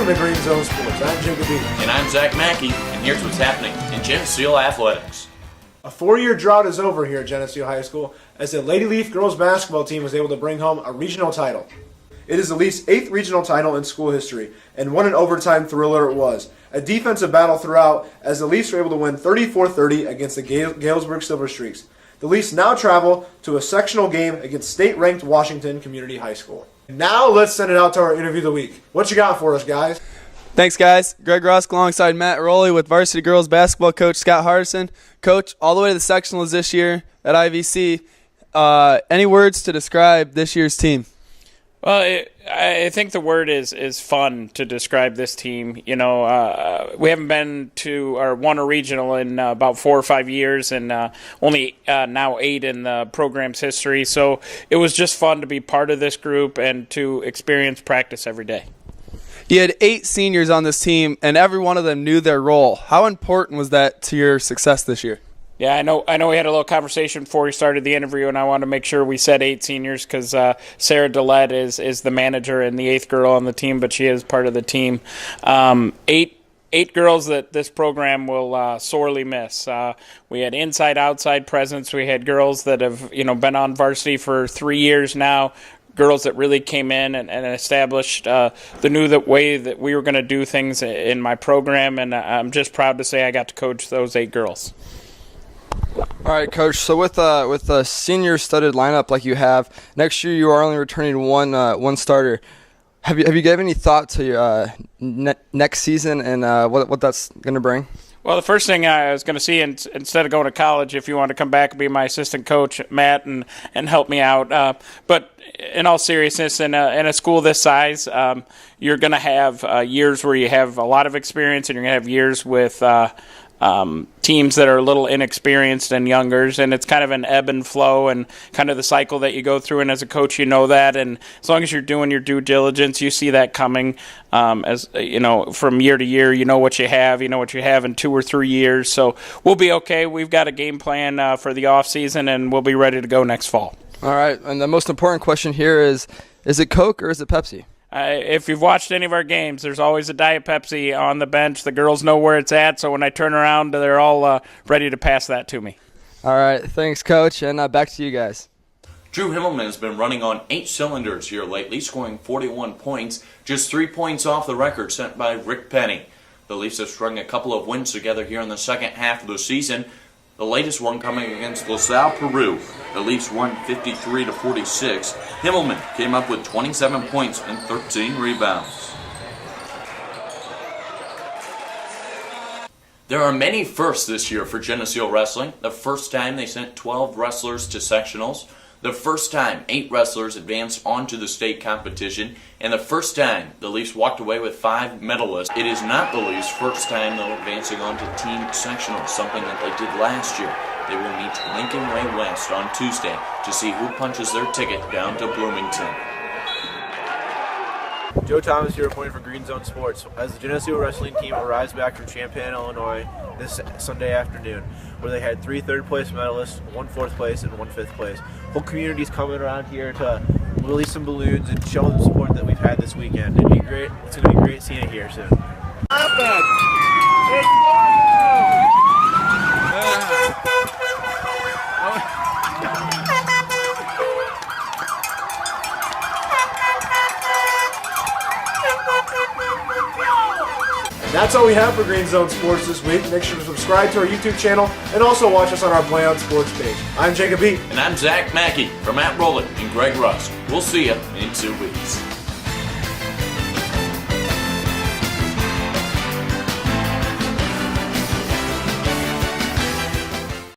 Welcome to Green Zone Sports. I'm Jacob Eaton. And I'm Zach Mackey, and here's what's happening in Geneseo Athletics. A 4-year drought is over here at Geneseo High School as the Lady Leaf girls basketball team was able to bring home a regional title. It is the Leafs' 8th regional title in school history, and what an overtime thriller it was. A defensive battle throughout as the Leafs were able to win 34-30 against the Galesburg Silver Streaks. The Leafs now travel to a sectional game against state-ranked Washington Community High School. Now let's send it out to our interview of the week. What you got for us, guys? Thanks, guys. Greg Rusk alongside Matt Rowley with varsity girls basketball coach Scott Hardison. Coach, all the way to the sectionals this year at IVC. Any words to describe this year's team? Well, I think the word is fun to describe this team. You know, we haven't been to or won a regional in about 4 or 5 years, and only now 8 in the program's history. So it was just fun to be part of this group and to experience practice every day. You had 8 seniors on this team, and every one of them knew their role. How important was that to your success this year? Yeah, I know. We had a little conversation before we started the interview, and I wanted to make sure we said 8 seniors because Sarah Dillette is the manager and the 8th girl on the team, but she is part of the team. 8 girls that this program will sorely miss. We had inside-outside presence. We had girls that have been on varsity for 3 years now. Girls that really came in and established the new way that we were going to do things in my program, and I'm just proud to say I got to coach those 8 girls. All right, Coach. So with a senior studded lineup like you have, next year you are only returning one starter. Have you given any thought to your next season and what that's going to bring? Well, the first thing I was going to see, instead of going to college, if you want to come back and be my assistant coach, Matt, and help me out. But in all seriousness, in a school this size, you're going to have years where you have a lot of experience, and you're going to have years with teams that are a little inexperienced and younger, and it's kind of an ebb and flow and kind of the cycle that you go through, and as a coach you know that, and as long as you're doing your due diligence, you see that coming as from year to year. You know what you have in 2 or 3 years, so we'll be okay. We've got a game plan for the off season, and we'll be ready to go next fall. All right, and the most important question here is it Coke or is it Pepsi? If you've watched any of our games, there's always a Diet Pepsi on the bench. The girls know where it's at, so when I turn around, they're all ready to pass that to me. All right, thanks, Coach, and back to you guys. Drew Himmelman has been running on 8 cylinders here lately, scoring 41 points, just 3 points off the record set by Rick Penny. The Leafs have strung a couple of wins together here in the second half of the season. The latest one coming against LaSalle Peru. The Leafs won 53-46. Himmelman came up with 27 points and 13 rebounds. There are many firsts this year for Geneseo Wrestling. The first time they sent 12 wrestlers to sectionals. The first time 8 wrestlers advanced onto the state competition. And the first time the Leafs walked away with 5 medalists. It is not the Leafs' first time though advancing onto team sectionals, something that they did last year. They will meet Lincoln Way West on Tuesday to see who punches their ticket down to Bloomington. Joe Thomas here reporting for Green Zone Sports as the Geneseo Wrestling team arrives back from Champaign, Illinois this Sunday afternoon, where they had 3 third-place medalists, 1 4th place, and 1 5th place. Whole community's coming around here to release some balloons and show the support that we've had this weekend. It'd be great. It's going to be great seeing it here soon. That's all we have for Green Zone Sports this week. Make sure to subscribe to our YouTube channel and also watch us on our Play On Sports page. I'm Jacob Eaton. And I'm Zach Mackey from Matt Rowley and Greg Rusk. We'll see you in 2 weeks.